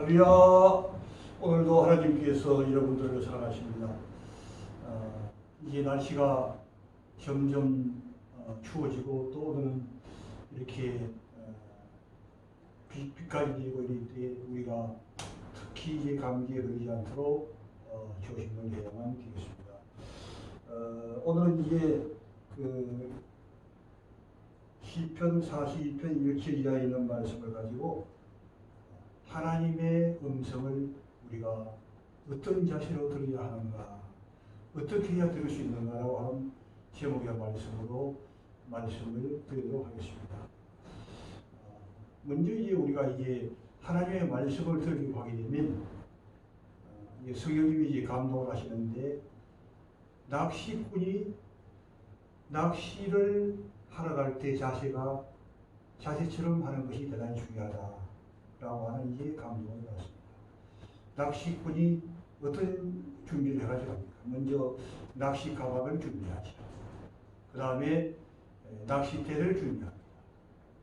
할렐루야. 오늘도 하나님께서 여러분들을 사랑하십니다. 이제 날씨가 점점 추워지고 또 오늘은 이렇게 비까지 내리고 이럴 때 우리가 특히 이제 감기에 걸리지 않도록 조심을 해야만 되겠습니다. 오늘은 이제 그 시편 42편 1절이라 있는 말씀을 가지고 하나님의 음성을 우리가 어떤 자세로 들어야 하는가, 어떻게 해야 들을 수 있는가라고 하는 제목의 말씀으로 말씀을 드리도록 하겠습니다. 먼저 이제 우리가 이제 하나님의 말씀을 들으려고 하게 되면 성령님이 이제 감동을 하시는데 낚시꾼이 낚시를 하러 갈 때 자세처럼 하는 것이 대단히 중요하다. 라고 하는 이제 감동을 받습니다. 낚시꾼이 어떤 준비를 해가지고 합니까? 먼저 낚시 가방을 준비하죠. 그 다음에 낚싯대를 준비합니다.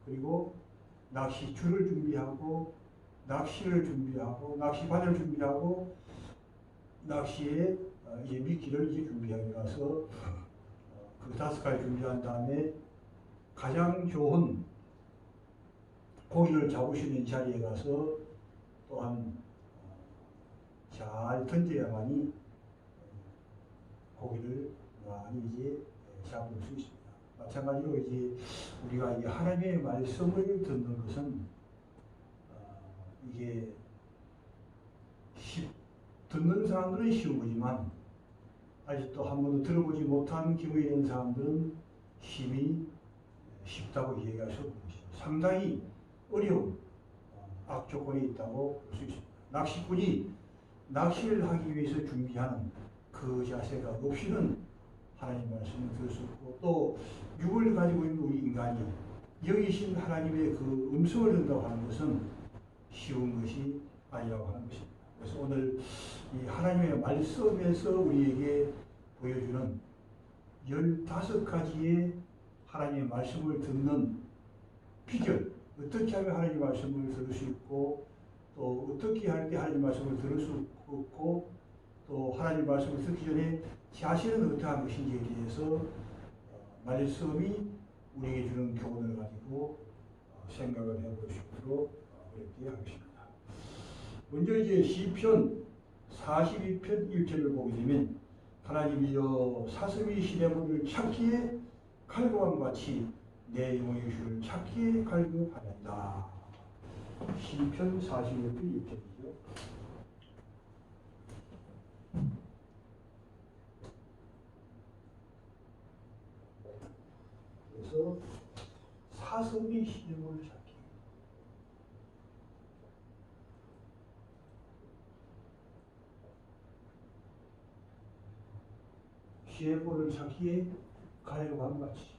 그리고 낚시줄을 준비하고 낚시를 준비하고 낚시바늘 준비하고 낚시에 이제 미끼를 이제 준비하기 위해서 그 5가지 준비한 다음에 가장 좋은 고기를 잡으시는 자리에 가서 또한 잘 던져야만이 고기를 많이 이제 잡을 수 있습니다. 마찬가지로 이제 우리가 이 하나님의 말씀을 듣는 것은 이게 듣는 사람들은 쉬운 거지만 아직도 한 번도 들어보지 못한 경우에 있는 사람들은 힘이 쉽다고 얘기할 수 없는 것이죠. 상당히 어려운 악조건이 있다고 볼 수 있습니다. 낚시꾼이 낚시를 하기 위해서 준비하는 그 자세가 없이는 하나님 말씀을 들을 수 없고 또 육을 가지고 있는 우리 인간이 여기신 하나님의 그 음성을 듣는다고 하는 것은 쉬운 것이 아니라고 하는 것입니다. 그래서 오늘 이 하나님의 말씀에서 우리에게 보여주는 15가지의 하나님의 말씀을 듣는 비결, 어떻게 하면 하나님 말씀을 들을 수 있고 또 어떻게 할 때 하나님 말씀을 들을 수 없고 또 하나님 말씀을 듣기 전에 자신은 어떻게 하는 것인지에 대해서 말씀이 우리에게 주는 교훈을 가지고 생각을 해볼 수 있도록 그렇게 하겠습니다. 먼저 이제 시편 42편 1절을 보게 되면 하나님이여 사슴이 시냇물을 찾기에 갈급함 같이 내 영혼의 주를 찾기에 갈급하였다. 시편 41편 1절이죠. 그래서 사슴이 시냇물을 찾기. 시냇물을 찾기에 갈급함 같이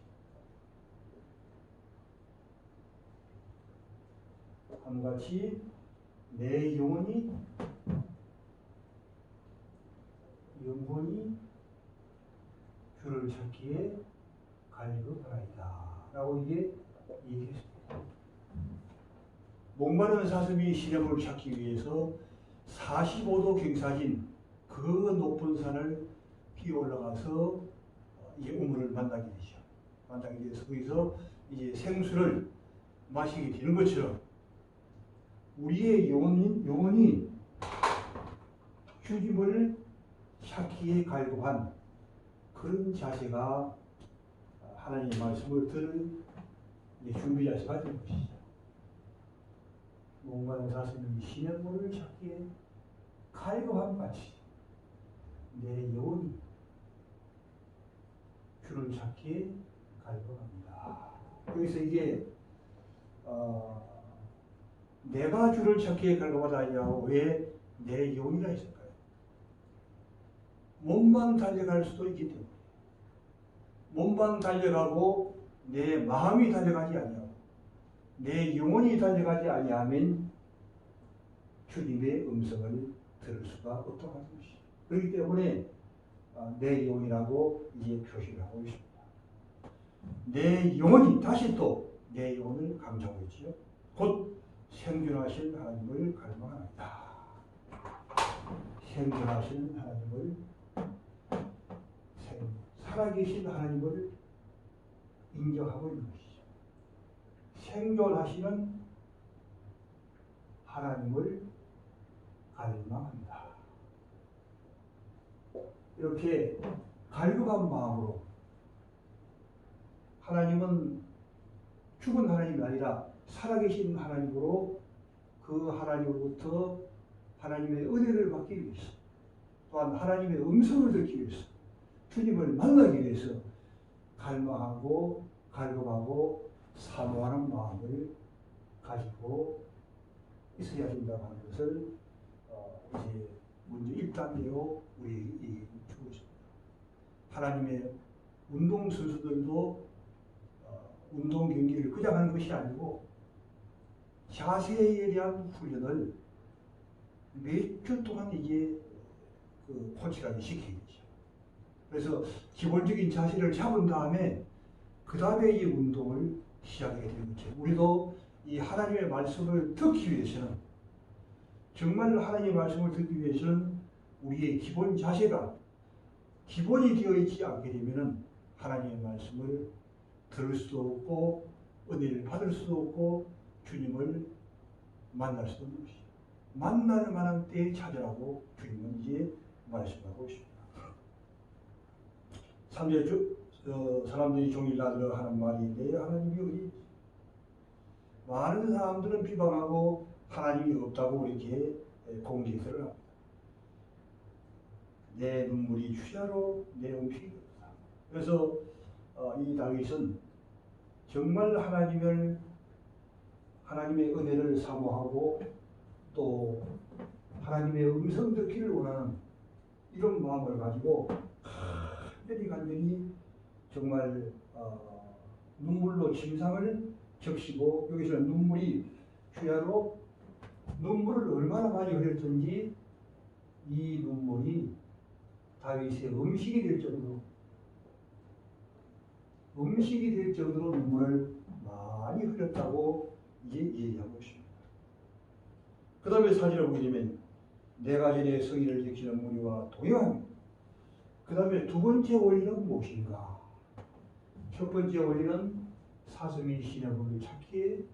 함같이 내 영혼이 주를 찾기에 갈급하나이다 라고 이게 얘기했습니다. 목마른 사슴이 시냇물을 찾기 위해서 45도 경사진 그 높은 산을 뛰어 올라가서 이제 우물을 만나게 되죠. 만나게 돼서 거기서 이제 생수를 마시게 되는 것처럼 우리의 영혼이 주님을 찾기에 갈급한 그런 자세가 하나님의 말씀을 들을 준비 자세가 되는 것이죠. 목마른 사슴이 시냇물을 찾기에 갈급한 같이 내 영혼이 주를 찾기에 갈급합니다. 여기서 이게 내가 주를 찾기에 갈급하다 아니냐고 왜 내 영혼이라 했을까요? 몸만 달려갈 수도 있기 때문에 몸만 달려가고 내 마음이 달려가지 아니하고 내 영혼이 달려가지 아니하면 주님의 음성을 들을 수가 없다고 하는 것이죠. 그렇기 때문에 내 영혼이라고 이제 표시를 하고 있습니다. 내 영혼이 다시 또 내 영혼을 강조하고 있지요. 곧 생존하신 하나님을 갈망합니다. 생존하신 하나님을, 살아계신 하나님을 인정하고 있는 것이죠. 생존하시는 하나님을 갈망합니다. 이렇게 갈급한 마음으로, 하나님은 죽은 하나님이 아니라 살아계신 하나님으로 그 하나님으로부터 하나님의 은혜를 받기 위해서, 또한 하나님의 음성을 듣기 위해서, 주님을 만나기 위해서 갈망하고 갈급하고 사모하는 마음을 가지고 있어야 된다고 하는 것을 이제 먼저 1단계로 우리에게 주고 있습니다. 하나님의 운동선수들도 운동 경기를 그냥 하는 것이 아니고 자세에 대한 훈련을 몇 주 동안 이제 그 코치가 시키죠. 그래서 기본적인 자세를 잡은 다음에 그 다음에 이 운동을 시작하게 되는 거죠. 우리도 이 하나님의 말씀을 듣기 위해서는, 정말 하나님의 말씀을 듣기 위해서는 우리의 기본 자세가 기본이 되어 있지 않게 되면은 하나님의 말씀을 들을 수도 없고 은혜를 받을 수도 없고 주님을 만날 수도 없는 것이죠. 만날 만한 때에 찾으라고 주님은 이제 말씀하고 있습니다. 3절 사람들이 종일 나들어 하는 말인데, 하나님이 어디? 많은 사람들은 비방하고 하나님이 없다고 이렇게 공개를 합니다. 내 눈물이 주야로 내 음식이 없다. 그래서 이 다윗은 정말 하나님의 은혜를 사모하고 또 하나님의 음성 듣기를 원하는 이런 마음을 가지고 간절히 정말 눈물로 침상을 적시고, 여기서는 눈물이 주야로 눈물을 얼마나 많이 흘렸던지 이 눈물이 다윗의 음식이 될 정도로 눈물을 많이 흘렸다고 이제 얘기하고 있습니다. 그 다음에 사진을 보게 되면 내가 전에 성의를 지키는 무리와 동행합니다. 그 다음에 두 번째 원리는 무엇인가? 첫 번째 원리는 사슴이 신의 법을 찾기에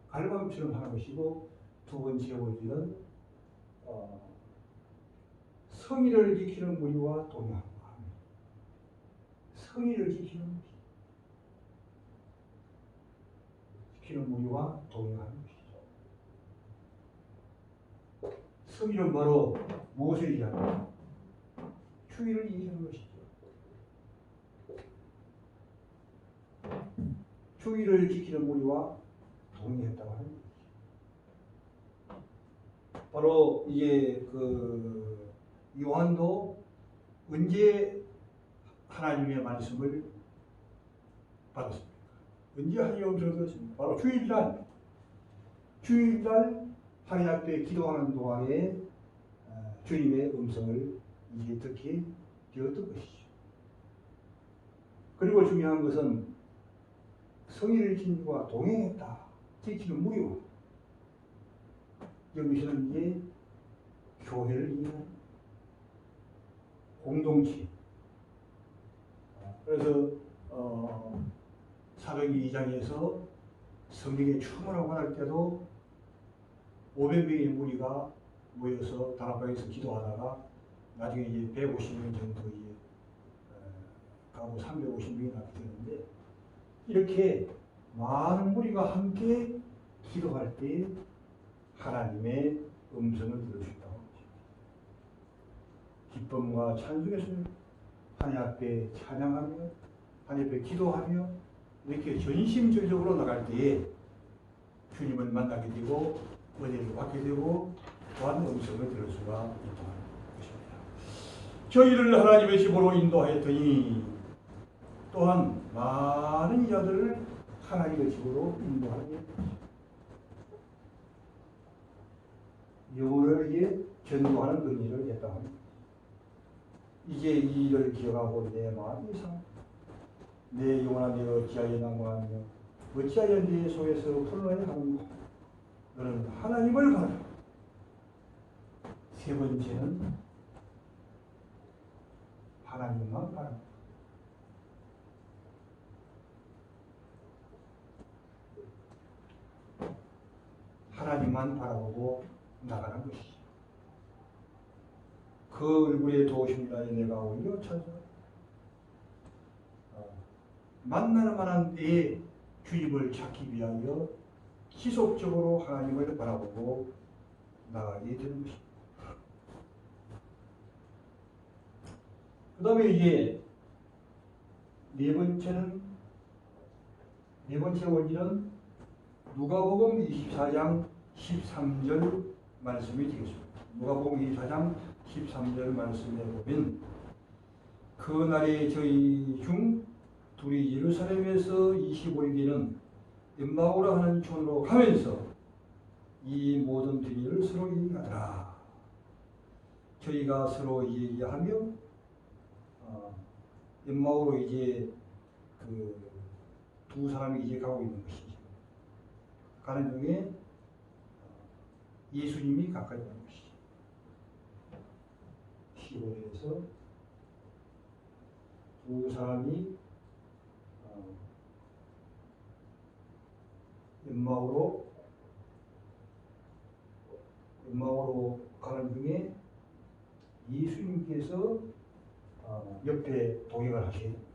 갈망처럼 하는 것이고, 두 번째 원리는 성의를 지키는 무리와 동행합니다. 성의를 지키는 무리와 동행하는 것이죠. 성의는 바로 무엇을 얘기하는가? 주의를 얘기하는 것이죠. 주의를 지키는 무리와 동행했다고 하는 것이죠. 바로 이게 그 요한도 언제 하나님의 말씀을 받았습니까? 언제 하나님의 음성을 들었습니까? 바로 주일날 하나님 앞에 기도하는 동안에 주님의 음성을 이제 듣게 되었던 것이죠. 그리고 중요한 것은 성의를 지키와 동행했다. 지키는 무리와, 여기서는 이제 교회를 이해하는 공동체. 그래서 사도행전 2장에서 성령의 충만을 받을 때도 500명의 무리가 모여서 다락방에서 기도하다가 나중에 이제 150명 정도 이제 가고 350명이 나게 되는데, 이렇게 많은 무리가 함께 기도할 때 하나님의 음성을 들을 수 있다고 합니다. 기쁨과 찬송에서 하나님 앞에 찬양하며 하나님 앞에 기도하며 이렇게 전심전력으로 나갈 때에 주님을 만나게 되고 은혜를 받게 되고 또한 음성을 들을 수가 있다는 것입니다. 저희를 하나님의 집으로 인도하였더니 또한 많은 자들을 하나님의 집으로 인도하는 것입니다. 영혼을 전도하는 은혜를 했다 합니다. 이제 이 일을 기억하고 내 마음이 상하다. 내 영혼아 내가 어찌하여 낭망하며 어찌하여 네 속에서 불러야 하는가. 너는 하나님을 바라. 세 번째는 하나님만 바라. 하나님만 바라보고 나가는 것이죠. 그 얼굴에 도우심이라니 내가 오히려 찾아. 만날 만한 때에 주님을 찾기 위하여 지속적으로 하나님을 바라보고 나가게 되는 것입니다. 그 다음에 이제 네 번째 원리는 누가복음 24장 13절 말씀이 되겠습니다. 누가복음 24장 13절 말씀에 보면 그날에 저희 중 둘이 예루살렘에서 25일 뒤는 엠마오라 하는 촌으로 가면서 이 모든 비밀을 서로 얘기하더라. 저희가 서로 얘기하며 엠마오로 이제 그 두 사람이 이제 가고 있는 것이죠. 가는 중에 예수님이 가까이 가는 것이죠. 15절에서 두 사람이 엠마오로 가는 중에 예수님께서 옆에 동행을 하시게 됩니다.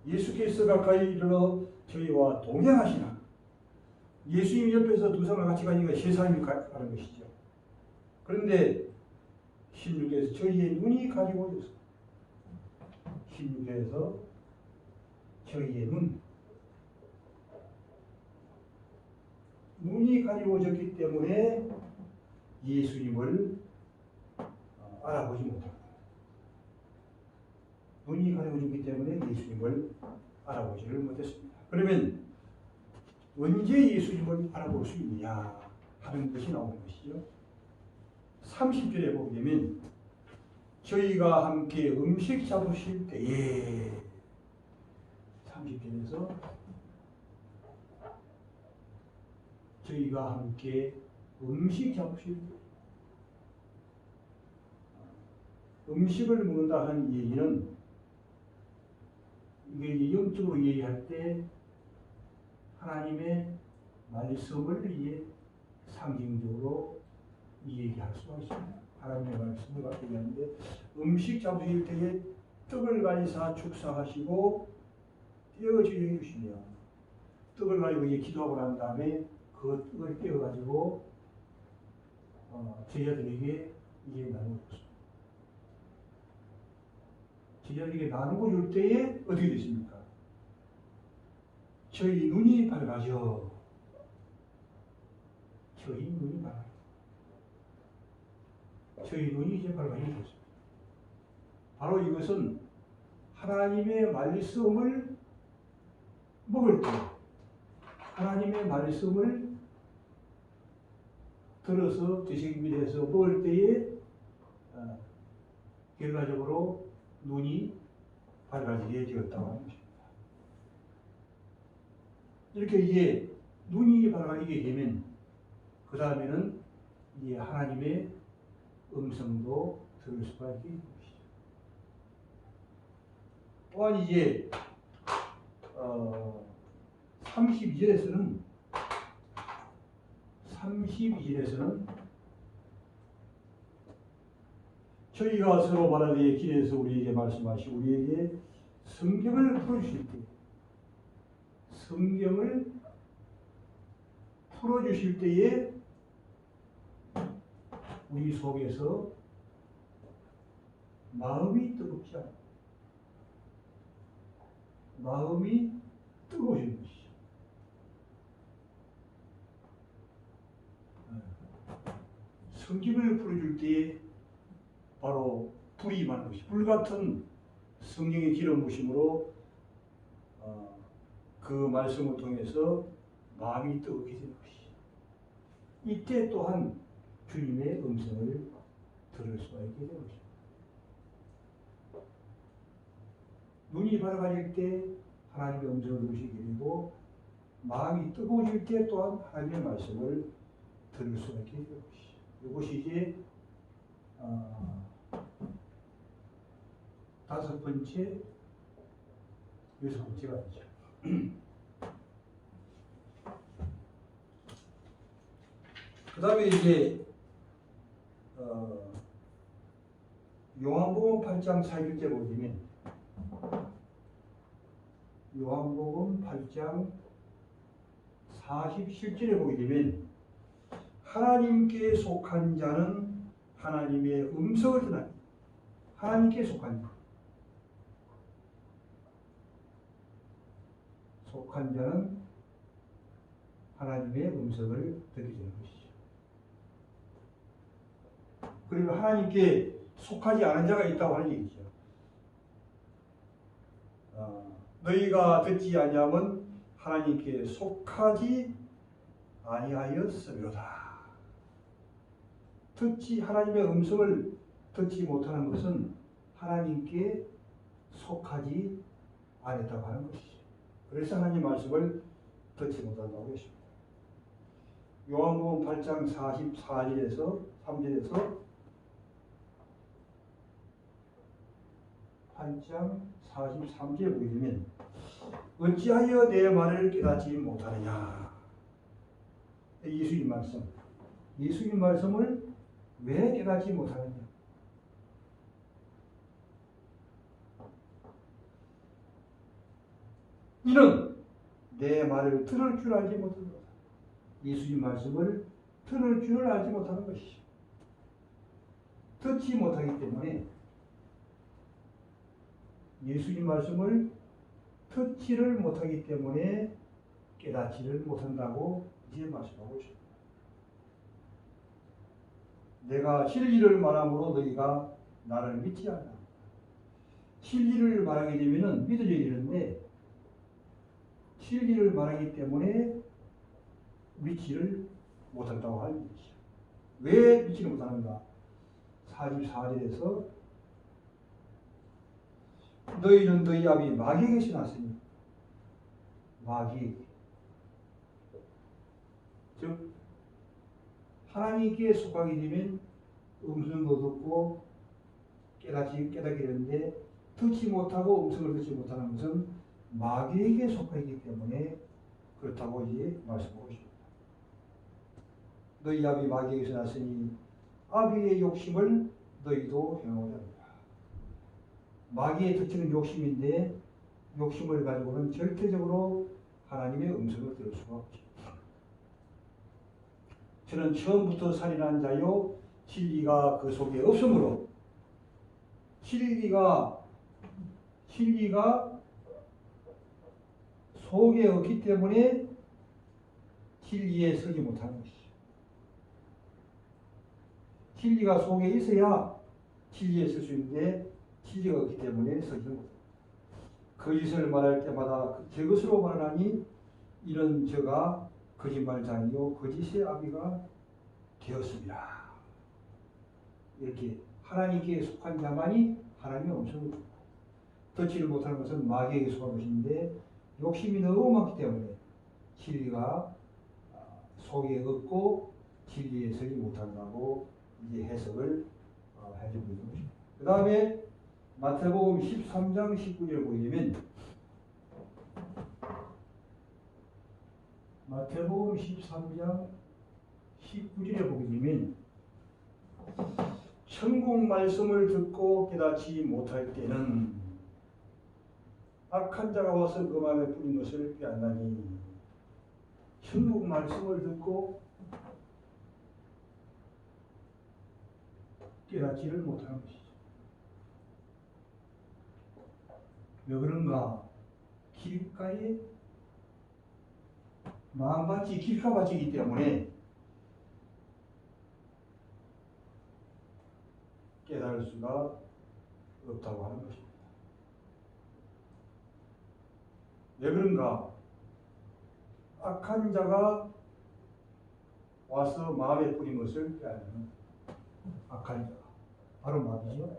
예수께서 가까이 이르러 저희와 동행하시나. 예수님 옆에서 두 사람 같이 가니까 세 사람이 가는 것이죠. 그런데 16절에서 저희의 눈이 가리워져서 16절에서 저희의 눈이 가리워졌기 때문에 예수님을 알아보지 못합니다. 눈이 가려워졌기 때문에 예수님을 알아보지를 못했습니다. 그러면 언제 예수님을 알아볼 수 있느냐 하는 것이 나오는 것이죠. 30절에 보게 되면 저희가 함께 음식 잡으실 때에 30절에서 저희가 함께 음식 잡으실 때 음식을 먹는다 하는 얘기는 이게 영적으로 얘기할 때 하나님의 말씀을 이제 상징적으로 얘기할 수가 있습니다. 하나님의 말씀을 갖고 얘기하는데 음식 잡으실 때에 떡을 가지사 축사하시고 떼어져 주시며 떡을 가지고 이제 기도하고 난 다음에 그 떡을 떼어가지고 제자들에게 이제 나누었습니다. 제자들에게 나누고 줄 때에 어떻게 됐습니까? 저희 눈이 밝아져. 저희 눈이 밝아져. 저희 눈이 이제 밝아지게 됐습니다. 바로 이것은 하나님의 말씀을 먹을 때, 하나님의 말씀을 들어서 드시기 위해서 먹을 때에 결과적으로 눈이 밝아지게 되었다고 하는 것입니다. 이렇게 이제 눈이 밝아지게 되면 그 다음에는 이제 하나님의 음성도 들을 수가 있게 되는 것이죠. 또한 이제 32절에서는 저희가 서로 말하되 길에서 우리에게 말씀하시고 우리에게 성경을 풀어주실 때 성경을 풀어주실 때에 우리 속에서 마음이 뜨겁지 않아. 마음이 뜨거워지는 것이죠. 성경을 풀어줄 때에 바로 불이 임하는 것이 불같은 성령의 기름 부심으로 그 말씀을 통해서 마음이 뜨겁게 되는 것이죠. 이때 또한 주님의 음성을 들을 수가 있게 되는 것입니다. 눈이 밝아질 때 하나님의 음성을 들으시게 되고 마음이 뜨거워질 때 또한 하나님의 말씀을 들을 수가 있게 되는 것이죠. 이것이 이제 다섯 번째, 여섯 번째가 되죠. 그 다음에 이제 요한복음 8장 4절째 보시면 요한복음 8장 47절에 보게 되면 하나님께 속한 자는 하나님의 음성을 듣나니 하나님께 속한 자는 하나님의 음성을 듣게 되는 것이죠. 그리고 하나님께 속하지 않은 자가 있다고 하는 얘기죠. 너희가 듣지 아니하면 하나님께 속하지 아니하였으므로다. 하나님의 음성을 듣지 못하는 것은 하나님께 속하지 않았다고 하는 것이죠. 그래서 하나님 말씀을 듣지 못한다고 했습니다. 요한복음 8장 44절에서 3절에서 8장 43절에 보게 되면 어찌하여 내 말을 깨닫지 못하느냐. 예수님 말씀을 왜 깨닫지 못하느냐. 이는 내 말을 들을 줄 알지 못한다. 예수님 말씀을 들을 줄 알지 못하는 것이죠. 듣지 못하기 때문에 예수님 말씀을 듣지를 못하기 때문에 깨닫지를 못한다고 이제 말씀하고 있습니다. 내가 진리를 말함으로 너희가 나를 믿지 않는다. 진리를 말하게 되면 믿어져야 되는데 진리를 말하기 때문에 믿지를 못한다고 하는 것이죠. 왜 믿지를 못하는가? 44절에서 너희는 너희 아비 마귀에게서 났으니 마귀 즉 하나님께 속하게 되면 음성도 듣고 깨닫게 되는데 듣지 못하고 음성을 듣지 못하는 것은 마귀에게 속하기 때문에 그렇다고 이제 말씀하고 있습니다. 너희 아비 마귀에게서 났으니 아비의 욕심을 너희도 행하고자 합니다. 마귀의 특징은 욕심인데 욕심을 가지고는 절대적으로 하나님의 음성을 들을 수가 없죠. 저는 처음부터 살인한 자요 진리가 그 속에 없으므로 진리가 속에 없기 때문에 진리에 서지 못하는 것이죠. 진리가 속에 있어야 진리에 설 수 있는데 진리가 없기 때문에 서지 못합니다. 거짓을 말할 때마다 저것으로 말하니 이런 저가 거짓말장이요 거짓의 아비가 되었습니다. 이렇게 하나님께 속한 자만이 하나님의 음성을 듣고 듣지를 못하는 것은 마귀에게 속한 것인데 욕심이 너무 많기 때문에 진리가 속에 없고 진리에 서지 못한다고 이제 해석을 해주고 있는 것입니다. 그 다음에 마태복음 13장 19절을 보게 되면 마태복음 13장 19절에 보게 되면 천국 말씀을 듣고 깨닫지 못할 때는 악한 자가 와서 그 마음에 뿌린 것을 빼앗나니 천국 말씀을 듣고 깨닫지를 못하는 것이죠. 왜 그런가? 길가에 마음밭이 길가밭이기 때문에 깨달을 수가 없다고 하는 것입니다. 왜 그런가? 악한 자가 와서 마음에 뿌린 것을 빼앗는 악한 자, 바로 마귀죠.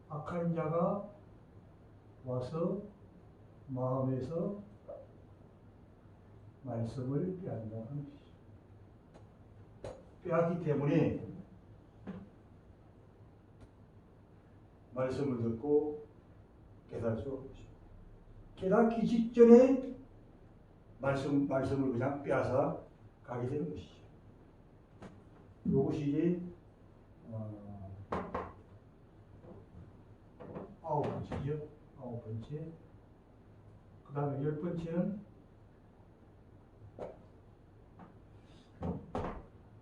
악한 자가 와서 마음에서 말씀을 빼앗는다는 것이죠. 빼앗기 때문에 말씀을 듣고 깨달을 수 없는 것입니다. 깨닫기 직전에 말씀을 그냥 빼앗아 가게 되는 것이죠. 이것이 이제 아홉 번째죠. 아홉 번째. 그 다음에 열 번째는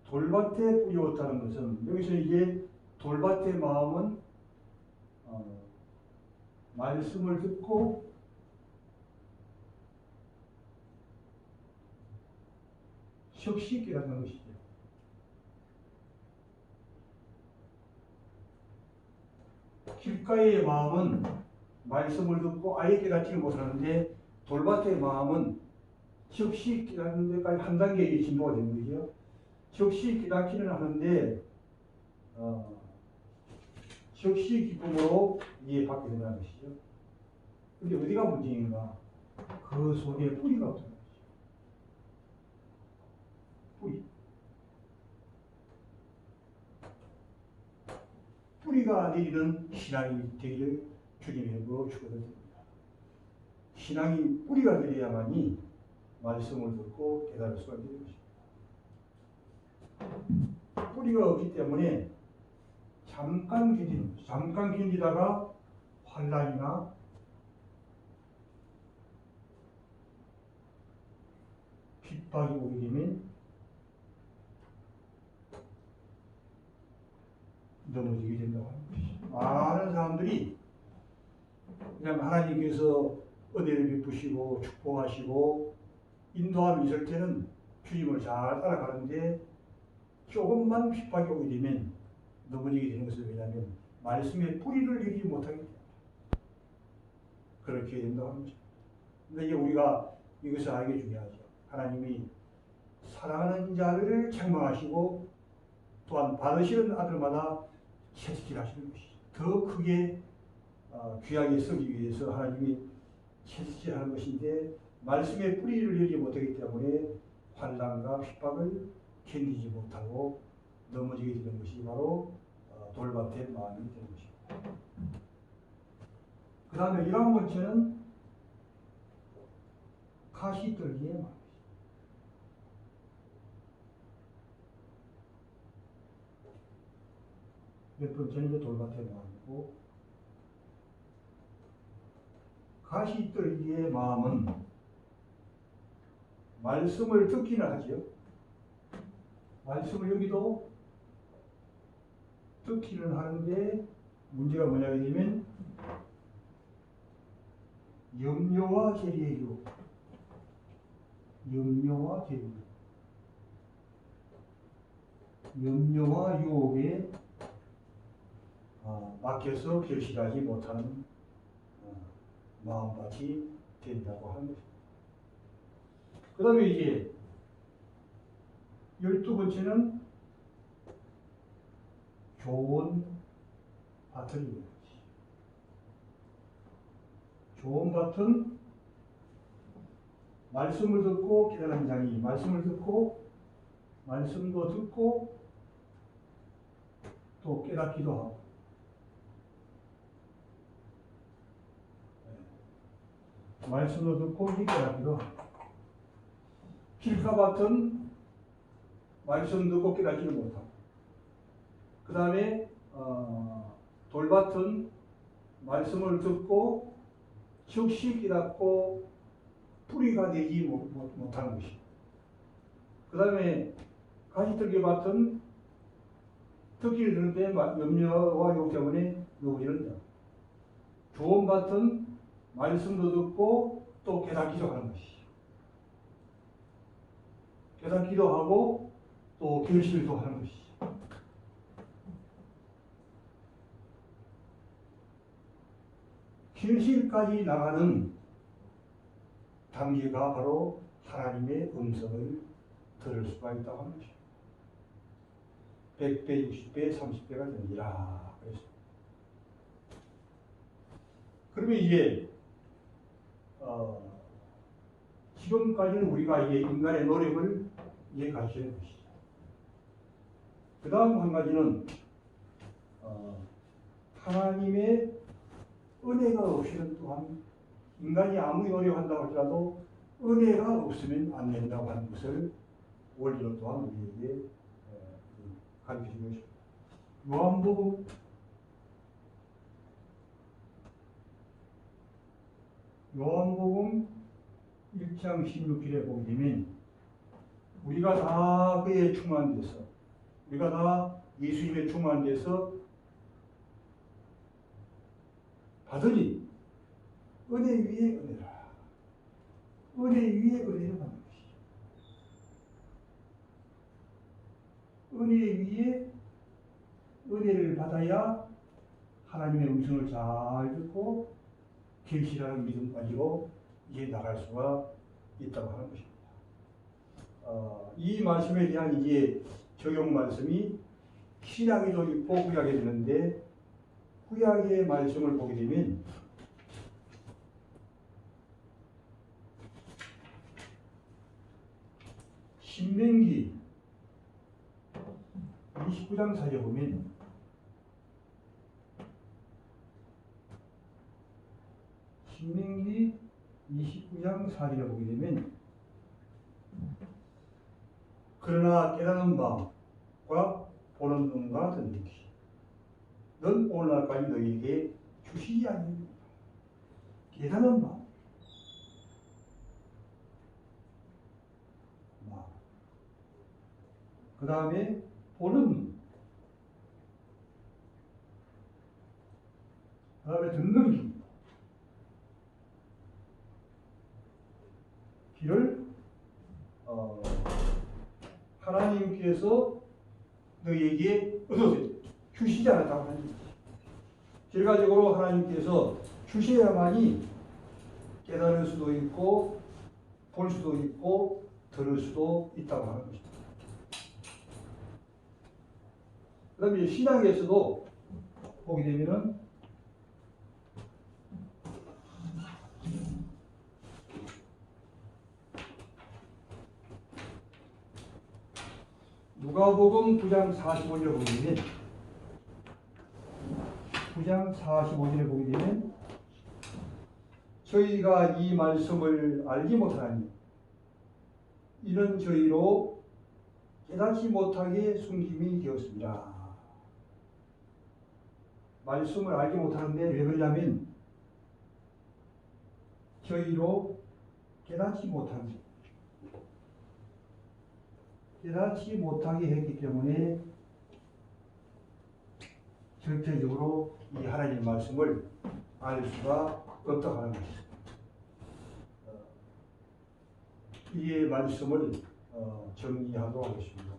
돌밭에 뿌리었다는 것은, 여기서 이제 돌밭의 마음은 말씀을 듣고 즉시 깨닫는 것이죠. 길가의 마음은 말씀을 듣고 아예 깨닫지를 못하는데, 돌밭의 마음은 즉시 깨닫는 데까지 한 단계 진보가 되는 거죠. 즉시 깨닫기는 하는데 즉시 기쁨으로 이해받게 된다는 것이죠. 근데 어디가 문제인가? 그 속에 뿌리가 없다는 것이죠. 뿌리가 내리는 신앙이 되기를 주님의 이름으로 축원드립니다. 신앙이 뿌리가 내려야만이 말씀을 듣고 깨달을 수가 있는 것입니다. 뿌리가 없기 때문에 잠깐 견디다가 환난이나 핍박이 오게 되면 넘어지게 된다고 하는 것이죠. 많은 사람들이 그냥 하나님께서 은혜를 베푸시고 축복하시고 인도함이 있을 때는 주님을 잘 따라가는데, 조금만 핍박이 오게 되면 넘어지게 되는 것은 왜냐하면 말씀에 뿌리를 내리지 못하기 때문에 그렇게 된다고 하는 것입니다. 그런데 이제 우리가 이것을 알게 중요하죠. 하나님이 사랑하는 자를 책망하시고 또한 받으시는 아들마다 채찍질하시는 것이죠. 더 크게 귀하게 쓰기 위해서 하나님이 채찍질하는 것인데, 말씀에 뿌리를 내리지 못하기 때문에 환난과 핍박을 견디지 못하고 넘어지게 되는 것이 바로 돌밭의 마음이 되는 것입니다. 그 다음에 11번째는 가시떨기의 마음입니다. 몇 번째는 돌밭의 마음이고, 가시떨기의 마음은 말씀을 듣기는 하죠. 말씀을 여기도 듣기는 하는데, 문제가 뭐냐 하면 염려와 계리예요. 염려와 계리. 염려와 유혹에 맡겨서 결실하지 못하는 마음밭이 된다고 하는 것입니다. 그 다음에 이제 12번째는 좋은 밭은 좋은 밭은 말씀을 듣고 깨달은 자니, 말씀을 듣고 말씀도 듣고 또 깨닫기도 하고, 말씀도 듣고 깨닫기도 하고, 길가밭은 말씀 듣고 깨닫지를 못하고, 그 다음에 돌밭은 말씀을 듣고 즉시 깨닫고 뿌리가 되지 못하는 것이고, 그 다음에 가시떨기밭은 듣기를 듣는데 염려와 유혹 때문에 넘어지는 자. 좋은 밭은 말씀도 듣고 또 깨닫기도 하는 것이죠. 깨닫기도 하고 또 결실도 하는 것이죠. 결실까지 나가는 단계가 바로 하나님의 음성을 들을 수가 있다고 하는 것입니다. 100배, 60배, 30배가 되니라. 그러면 이제 지금까지는 우리가 이제 인간의 노력을 가르치는 것이죠. 그 다음 한 가지는 하나님의 은혜가 없이는 또한 인간이 아무리 노력한다고 할지라도 은혜가 없으면 안 된다고 하는 것을 원리로 또한 우리에게 가르쳐주고 있습니다. 요한복음 1장 16절에 보게 되면 우리가 다 그에 충만돼서 우리가 다 예수님의 충만돼서 받으니 은혜 위에 은혜라. 은혜 위에 은혜를 받는 것이죠. 은혜 위에 은혜를 받아야 하나님의 음성을 잘 듣고 계시라는 믿음 가지고 이제 나갈 수가 있다고 하는 것입니다. 이 말씀에 대한 이제 적용 말씀이 신약에도 있고 구약에 있는데 구약의 말씀을 보게 되면 신명기 29장 4절 보면 신명기 29장 4절에 보게 되면 그러나 깨닫는 바와 보는 눈과 듣는 귀 넌 오늘날까지 너희에게 주시지 아니하리라. 깨닫는 바 그 다음에 보는 눈 그 다음에 듣는 귀 귀를 하나님께서 너희에게 얻어서 주시지 않았다고 하는 것이죠. 결과적으로 하나님께서 주셔야만이 깨달을 수도 있고 볼 수도 있고 들을 수도 있다고 하는 것입니다. 그 다음에 신약에서도 보게 되면은 누가복음 9장 45절에 보게 되면 9장 45절에 보게 되면 저희가 이 말씀을 알지 못하니 이는 저희로 깨닫지 못하게 숨김이 되었습니다. 말씀을 알지 못하는데 왜 그러냐면 저희로 깨닫지 못하게 했기 때문에 절대적으로 이 하나님의 말씀을 알 수가 없다고 하는 것입니다. 이 말씀을 정리하도록 하겠습니다.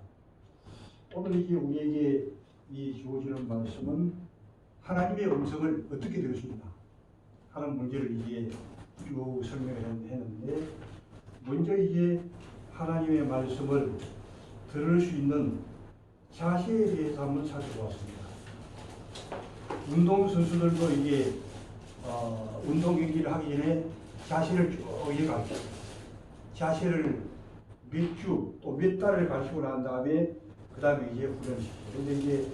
오늘 이제 우리에게 이 주어지는 말씀은 하나님의 음성을 어떻게 들을 수 있나 하는 문제를 이제 쭉 설명했는데 먼저 이제 하나님의 말씀을 들을 수 있는 자세에 대해서 한번 살펴보았습니다. 운동선수들도 이게 운동 경기를 하기 전에 자세를 쭉 가르쳐요. 자세를 몇 주 또 몇 달을 가르치고 난 다음에 그 다음에 이제 훈련시키죠. 그런데 이제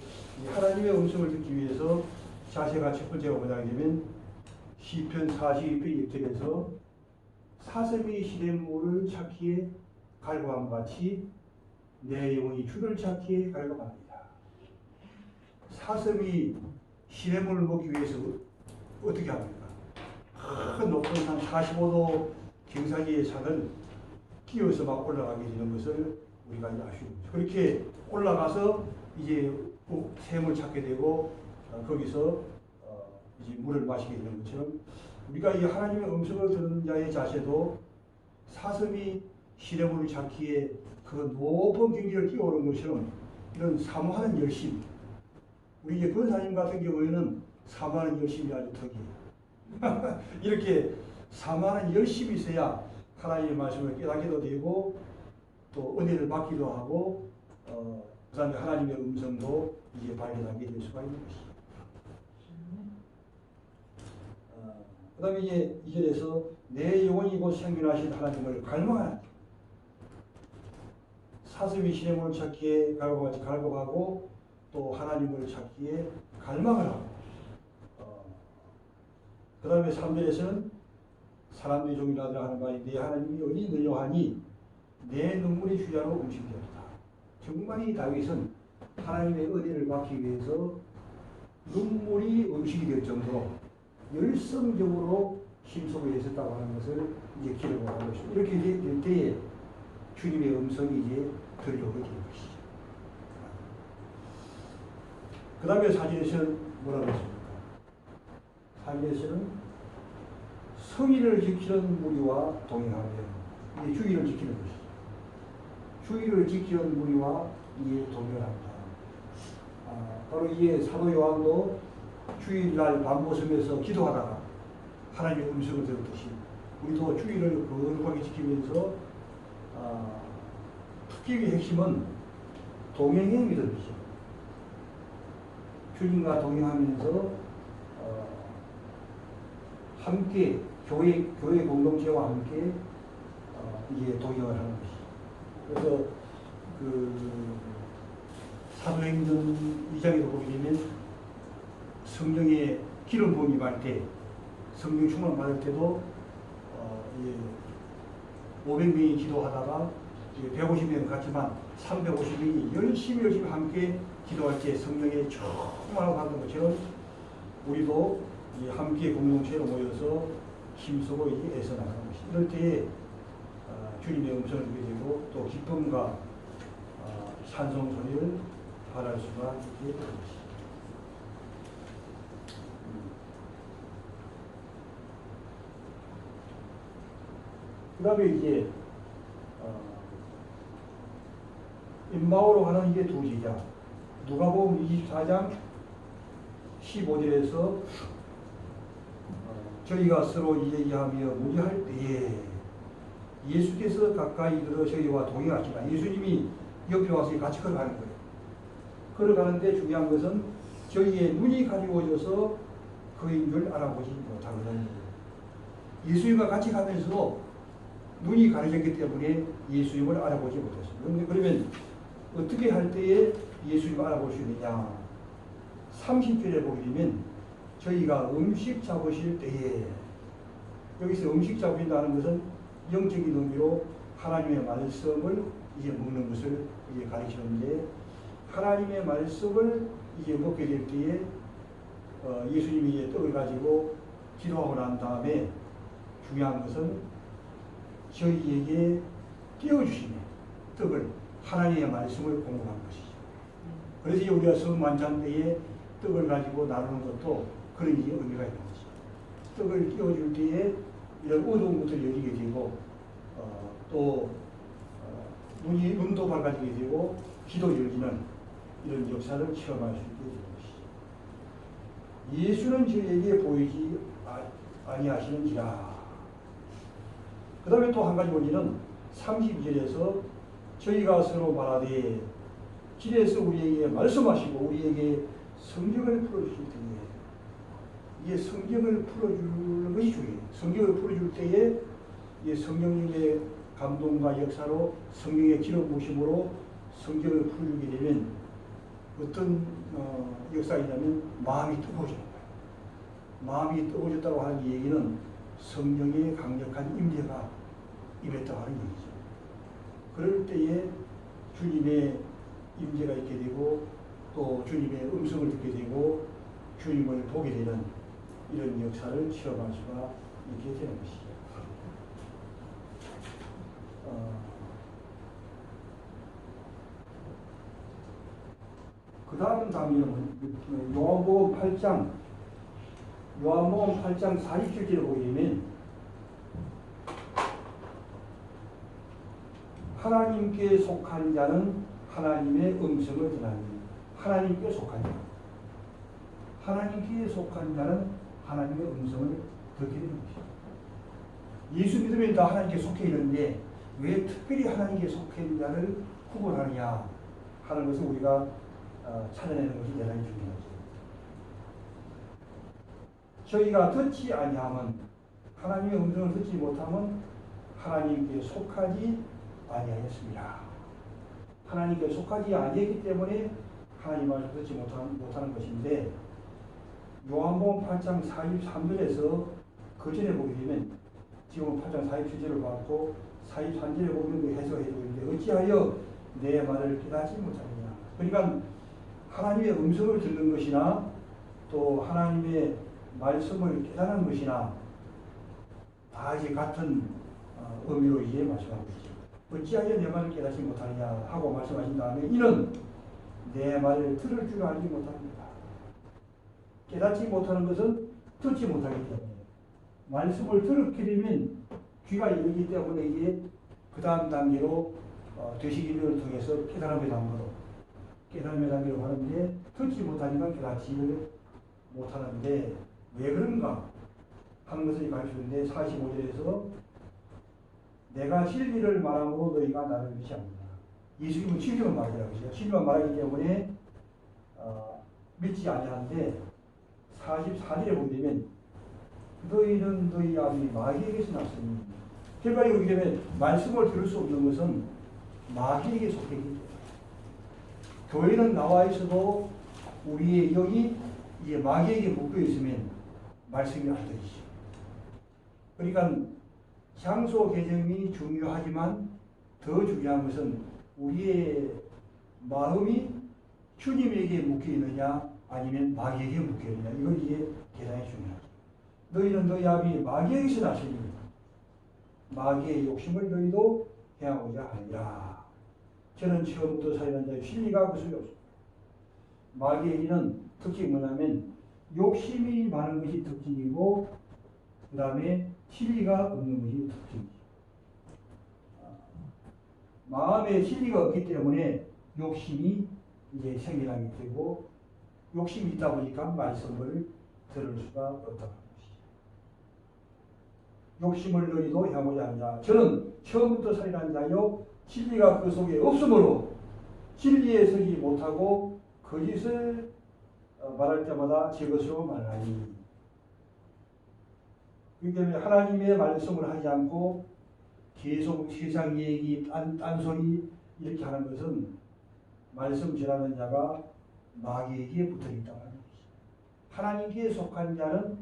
하나님의 음성을 듣기 위해서 자세가 첫 번째가 뭐냐면 시편 42편 1절에서 사슴이 시냇물을 찾기에 갈구함 같이 내 영혼이 주를 찾기에 갈구합니다. 사슴이 시냇물을 먹기 위해서 어떻게 합니까? 큰 높은 산 45도 경사지의 산을 끼어서 막 올라가게 되는 것을 우리가 아시죠. 그렇게 올라가서 이제 샘을 찾게 되고 거기서 이제 물을 마시게 되는 것처럼 우리가 이 하나님의 음성을 듣는 자의 자세도 사슴이 시냇물을 찾기에 그 높은 경기를 뛰어오른 것처럼 이런 사모하는 열심, 우리 이제 권사님 같은 경우에는 사모하는 열심이 아주 덕이에요. 이렇게 사모하는 열심이 있어야 하나님의 말씀을 깨닫게도 되고 또 은혜를 받기도 하고 그 다음에 하나님의 음성도 이제 발견하게 될 수가 있는 것이죠. 그 다음에 이제 2절에서 내 영혼이 곧 생존하신 하나님을 갈망하라. 사슴이 시냇물을 찾기에 갈급하고 또 하나님을 찾기에 갈망을 하고 그 다음에 3절에서는 사람들이 종일하더라 하는 바에 내 하나님이 어디 있느냐 하니 내 눈물의 휴자로 음식되었다. 정말 이 다윗은 하나님의 은혜를 받기 위해서 눈물이 음식이 될 정도로 열성적으로 힘쓰고 있었다고 하는 것을 이제 기록을 하고 있습니다. 이렇게 될 때에 주님의 음성이 이제 들려오게 되는 것이죠. 그 다음에 사진에서는 뭐라고 했습니까? 사진에서는 성의를 지키는 무리와 동행하며 이게 주의를 지키는 것이죠. 주의를 지키는 무리와 이에 동행합니다. 바로 이에 사도 요한도 주일날 밤모섬에서 기도하다가 하나님의 음성을 들었듯이 우리도 주의를 거룩하게 지키면서 특기의 핵심은 동행의 믿음이죠. 주님과 동행하면서 함께 교회 공동체와 함께 이제 동행을 하는 것이죠. 그래서 사도행전 2장에도 보게 되면 성령의 기름 부음이 임할 때 성령 충만 받을 때도 500명이 기도하다가 150명 같지만 350명이 열심히 함께 기도할 때 성령의 충만을 받는 것처럼 우리도 함께 공동체로 모여서 힘쓰고 애써 나가는 것이 이럴 때에 주님의 음성을 듣게 되고 또 기쁨과 찬송 소리를 발할 수가 있게 되는 것입니다. 그 다음에 이제 임마오로 하는 이게 두 제자 누가복음 24장 15절에서 저희가 서로 이야기하며 무리할 때에 예수께서 가까이 들어 저희와 동행하시라. 예수님이 옆에 와서 같이 걸어가는 거예요. 걸어가는데 중요한 것은 저희의 눈이 가리워져서 그인 줄 알아보지 못하거든요. 예수님과 같이 가면서도 눈이 가려졌기 때문에 예수님을 알아보지 못했습니다. 그러면 어떻게 할 때에 예수님을 알아볼 수 있느냐? 30절에 보게 되면 저희가 음식 잡으실 때에 여기서 음식 잡힌다는 것은 영적인 의미로 하나님의 말씀을 이제 먹는 것을 이제 가르치는데 하나님의 말씀을 이제 먹게 될 때에 예수님이 이제 떡을 가지고 기도하고 난 다음에 중요한 것은 저희에게 띄워주시네 떡을 하나님의 말씀을 공급한 것이죠. 그래서 우리가 성만찬 때에 떡을 가지고 나누는 것도 그런 의미가 있는 거죠. 떡을 띄워줄 때에 이런 어두운 것을 열리게 되고 또 눈도 밝아지게 되고 귀도 열리는 이런 역사를 체험할 수 있게 되는 것이죠. 예수는 저에게 보이지 아니하시는지라. 그 다음에 또 한 가지 원리는 32절에서 저희가 서로 말하되 길에서 우리에게 말씀하시고 우리에게 성경을 풀어주실 때에 이게 성경을 풀어주는 것이 중요해요. 성경을 풀어줄 때에 이 성령님의 감동과 역사로 성령의 기름 부으심으로 성경을 풀어주게 되면 어떤 역사이냐면 마음이 뜨거워지는 거예요. 마음이 뜨거워졌다고 하는 얘기는 성령의 강력한 임재가 임했다고 하는 얘기죠. 그럴 때에 주님의 임재가 있게 되고 또 주님의 음성을 듣게 되고 주님을 보게 되는 이런 역사를 체험할 수가 있게 되는 것이죠. 그 다음 장면은 요한복음 8장 47절을 보게 되면 하나님께 속한 자는 하나님의 음성을 전하니 하나님께 속한 자 하나님께 속한 자는 하나님의 음성을 듣게 되는 것이죠. 예수 믿으면 다 하나님께 속해 있는데 왜 특별히 하나님께 속해 있는 자를 구분하느냐 하는 것을 우리가 찾아내는 것이 대단히 중요하죠. 저희가 듣지 아니하면 하나님의 음성을 듣지 못하면 하나님께 속하지 아니하였습니다. 하나님께 속하지 아니했기 때문에 하나님 말씀을 듣지 못하는 것인데 요한복음 8장 43절에서 그 전에 보게 되면 지금 8장 47절을 봤고 43절에 보면 그 해석해주고 있는데 어찌하여 내 말을 깨닫지 못하느냐. 그러니까 하나님의 음성을 듣는 것이나 또 하나님의 말씀을 깨닫는 것이나 다 이제 같은 의미로 이제 말씀하고 있죠. 어찌하여 내 말을 깨닫지 못하느냐 하고 말씀하신 다음에 이는 내 말을 들을 줄 알지 못합니다. 깨닫지 못하는 것은 듣지 못하기 때문에 말씀을 들었게 되면 귀가 열리기 때문에 이게 그 다음 단계로 되시기를 통해서 깨달음의 단계로 하는데 듣지 못하니까 깨닫지를 못하는데 왜 그런가 하는 것을 가르치는데 45절에서 내가 진리를 말함으로 너희가 나를 믿지 않는다. 예수님은 진리만 말하라고 하죠. 진리만 말하기 때문에 믿지 아니하는데 44절에 보게 되면 너희는 너희 아비 마귀에게서 났으니 결과에 그렇게 되면 말씀을 들을 수 없는 것은 마귀에게 속해 있기 때문에 교회는 나와 있어도 우리의 영이 이게 마귀에게 묶여 있으면 말씀이 안 들리죠. 그러니까 장소 개념이 중요하지만 더 중요한 것은 우리의 마음이 주님에게 묶여 있느냐 아니면 마귀에게 묶여 있느냐 이걸 이게 대단히 중요하죠. 너희는 너희 아비 마귀에게서 나시니 마귀의 욕심을 너희도 행하고자 하니라. 저는 처음부터 살인한 자의 진리가 그 속에 없습니다. 마귀에게는 특징이 뭐냐면 욕심이 많은 것이 특징이고 그 다음에 진리가 없는 것이 특징이죠. 마음에 진리가 없기 때문에 욕심이 이제 생겨나게 되고 욕심이 있다 보니까 말씀을 들을 수가 없다는 것이죠. 욕심을 너희도 행하고자 하느냐. 저는 처음부터 살인한 자요 진리가 그 속에 없으므로 진리에 서지 못하고 거짓을 말할 때마다 제 것으로 말하니. 그렇기 때문에 하나님의 말씀을 하지 않고 계속 세상 얘기, 딴소리 이렇게 하는 것은 말씀 전하는 자가 마귀에게 붙어있다고 하는 것이죠. 하나님께 속한 자는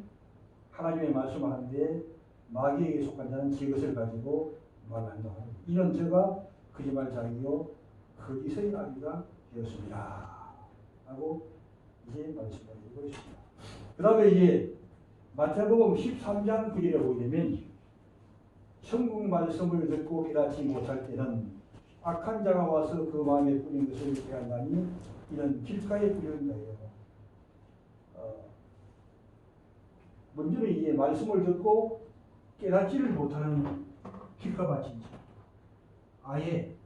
하나님의 말씀을 하는데 마귀에게 속한 자는 제 것을 가지고 말한다고 하는 것이죠. 이는 저가 거짓말장이요 거짓의 아비가 되었습니다. 하고 이제 말씀을 해주고 있습니다. 그 다음에 이제 마태복음 13장 9절에 보게 되면 천국 말씀을 듣고 깨닫지 못할 때는 악한 자가 와서 그 마음에 뿌린 것을 깨닫나니 이는 길가에 뿌리는 거예요. 먼저는 이제 말씀을 듣고 깨닫지를 못하는 길가밭이죠. 아예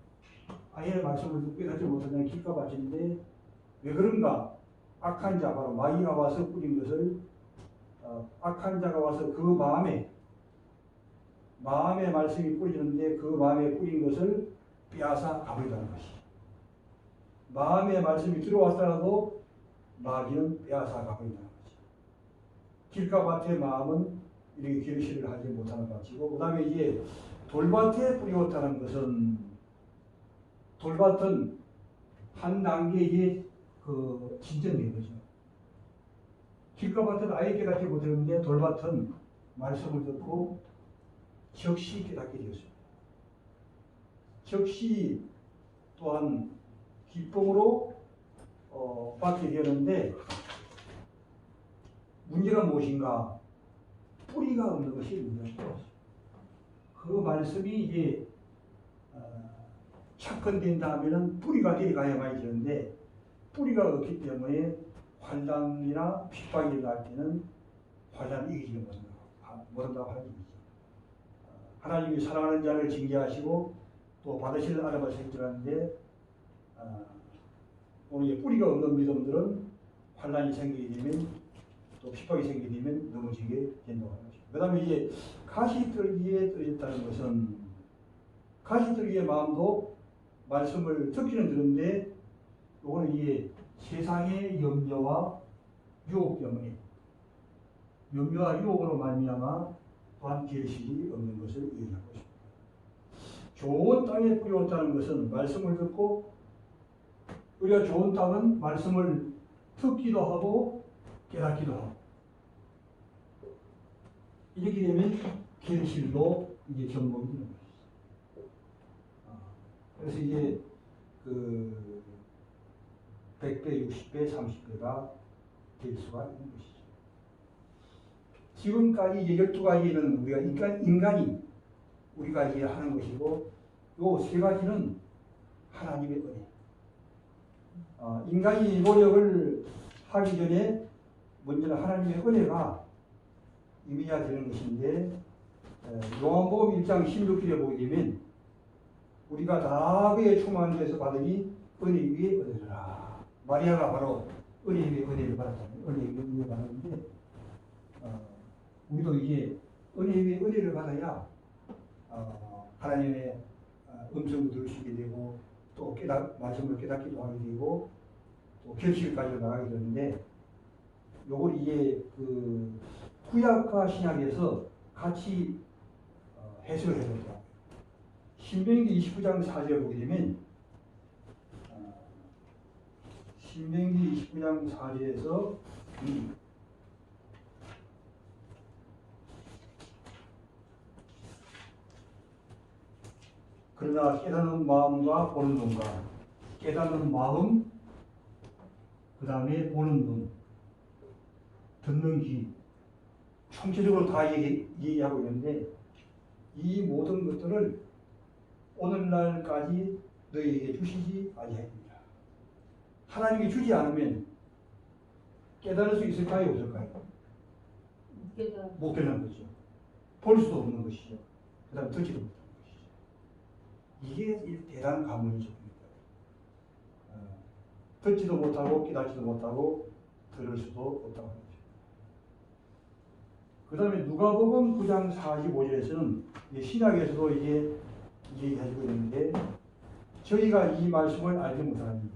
말씀을 듣고 깨닫지 못하는 길가밭인데 왜 그런가? 악한 자, 바로 마귀가 와서 뿌린 것을 악한 자가 와서 그 마음에 말씀이 뿌리는데 그 마음에 뿌린 것을 빼앗아 가버린다는 것이. 마음에 말씀이 들어왔더라도 마귀는 빼앗아 가버린다는 것이. 길가밭의 마음은 이렇게 결실을 하지 못하는 밭이고, 그 다음에 이제 돌밭에 뿌리었다는 것은 돌밭은 한 단계에 진전된 거죠. 길가밭은 아예 깨닫지 못했는데 돌밭은 말씀을 듣고 즉시 깨닫게 되었습니다. 즉시 또한 기쁨으로 받게 되었는데 문제가 무엇인가? 뿌리가 없는 것이 문제입니다. 그 말씀이 이제 착근된 다음에는 뿌리가 내려가야만 되는데 뿌리가 없기 때문에 환난이나 핍박이 날 때는 환난을 이기지 못한다고 하는 얘기죠. 하나님이 사랑하는 자를 징계하시고 또 받으실 아람을 생기라는데 오늘 뿌리가 없는 믿음들은 환난이 생기게 되면 또 핍박이 생기게 되면 넘어지게 된다고 하는 것입니다. 그 다음에 이제 가시떨기에 떨어졌다는 것은 가시떨기의 마음도 말씀을 듣기는 듣는데 이거는 이게 세상의 염려와 유혹 때문에 염려와 유혹으로 말미암아 또한 결실이 없는 것을 의미하고 있습니다. 좋은 땅에 뿌려왔다는 것은 말씀을 듣고 우리가 좋은 땅은 말씀을 듣기도 하고 깨닫기도 하고 이렇게 되면 결실로 이게 접목이 되는 것이죠. 그래서 이게 그 100배, 60배, 30배가 될 수가 있는 것이죠. 지금까지 이제 12가지는 우리가 인간이 우리가 이제 하는 것이고 요 세 가지는 하나님의 은혜. 인간이 노력을 하기 전에 먼저는 하나님의 은혜가 임해야 되는 것인데 요한복음 1장 16절에 보게 되면 우리가 다 그의 충만한 데서 받으니 은혜 위에 은혜라. 마리아가 바로 은혜 위에 은혜를 받았잖아요. 은혜 위에 은혜를 받았는데 우리도 이제 은혜 위에 은혜를 받아야 하나님의 음성을 들을 수 있게 되고 또 말씀을 깨닫기도 하게 되고 또 결실까지 나가게 되는데 요걸 이제 그 구약과 신약에서 같이 해석을 해보자. 신명기 29장 4절에 보게 되면 신명기 29장 4절에서 그러나 깨닫는 마음과 보는 눈과 깨닫는 마음 그 다음에 보는 눈 듣는 귀 총체적으로 다 얘기하고 있는데 이 모든 것들을 오늘날까지 너희에게 주시지 아니하리라. 하나님이 주지 않으면 깨달을 수 있을까요? 없을까요? 못 깨닫는 거죠. 볼 수도 없는 것이죠. 그 다음에 듣지도 못하는 것이죠. 이게 대단한 가문이죠. 듣지도 못하고 깨닫지도 못하고 들을 수도 없다고 하죠. 그 다음에 누가복음 9장 45절에서는 신약에서도 이게 얘기해주고 있는데 저희가 이 말씀을 알지 못하니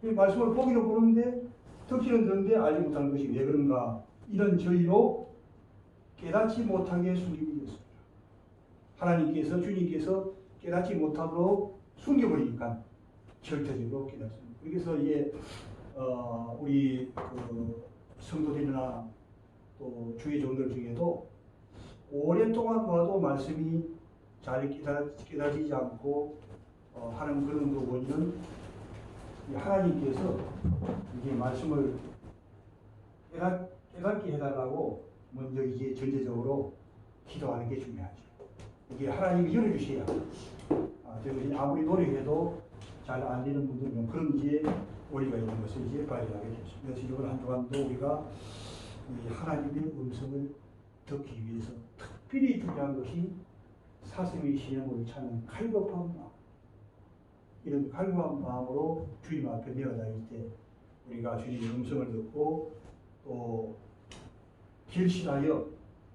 이 말씀을 보기는 보는데 듣기는 듣는데 알지 못하는 것이 왜 그런가 이런 저희로 깨닫지 못하게 숨기고 있습니다. 하나님께서 주님께서 깨닫지 못하도록 숨겨버리니까 절대적으로 깨닫습니다. 그래서 이게 우리 그 성도들이나 또 주의 종들 중에도 오랫동안 봐도 말씀이 잘 깨닫지지 않고 하는 그런 그 원인은 하나님께서 이게 말씀을 깨닫게 해달라고 먼저 이게 전제적으로 기도하는 게 중요하죠. 이게 하나님이 열어주셔야 아무리 노력해도 잘 안 되는 분들은 그런 이제 원리가 있는 것을 이제 발견하게 됐습니다. 그래서 이번 한 주간도 우리가 이 하나님의 음성을 듣기 위해서 특별히 중요한 것이 사슴의 신령을 찾는 칼급한 마음. 이런 칼급한 마음으로 주님 앞에 내어다닐 때 우리가 주님의 음성을 듣고 또 결실하여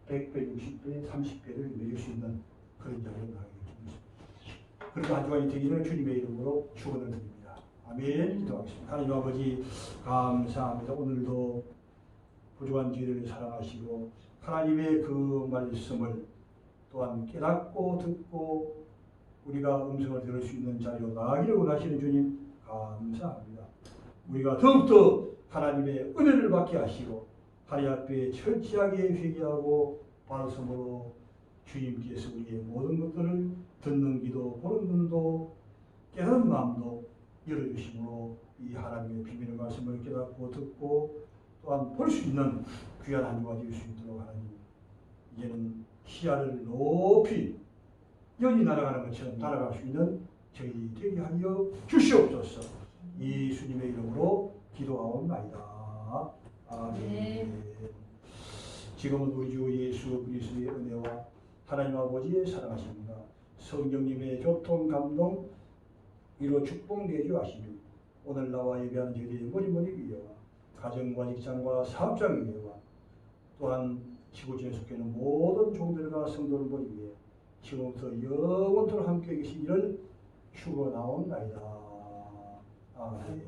100배, 60배, 30배를 매길 수 있는 그런 자리로 나가게 됩니다. 그리고 한 주간이 되기를 주님의 이름으로 축원을 드립니다. 아멘. 기도하겠습니다. 하나님 아버지 감사합니다. 오늘도 부족한 저희를 사랑하시고 하나님의 그 말씀을 또한 깨닫고 듣고 우리가 음성을 들을 수 있는 자리로 나가기를 원하시는 주님 감사합니다. 우리가 더욱더 하나님의 은혜를 받게 하시고 하나님 앞에 철저하게 회개하고 반성으로 주님께서 우리의 모든 것들을 듣는 귀도 보는 눈도 깨닫는 마음도 열어주심으로 이 하나님의 비밀의 말씀을 깨닫고 듣고 또한 볼 수 있는 귀한 한 주가 될 수 있도록 하나님 이제는 시야를 높이 연이 날아가는 것처럼 날아갈 수 있는 저희 되게 하여 주시옵소서. 예수님의 이름으로 기도하옵나이다. 아멘. 지금은 우리 주 예수 그리스도의 은혜와 하나님 아버지의 사랑하심과 성령님의 교통 감동 이로 축복되게 하시며 오늘 나와 예배하는 저희의 머리머리 위에와 가정과 직장과 사업장 위에와 또한 지구촌에 속해 있는 모든 종들과 성도를 머리 위에 지금부터 영원토록 함께 계시기를 축원하옵나이다. 아멘.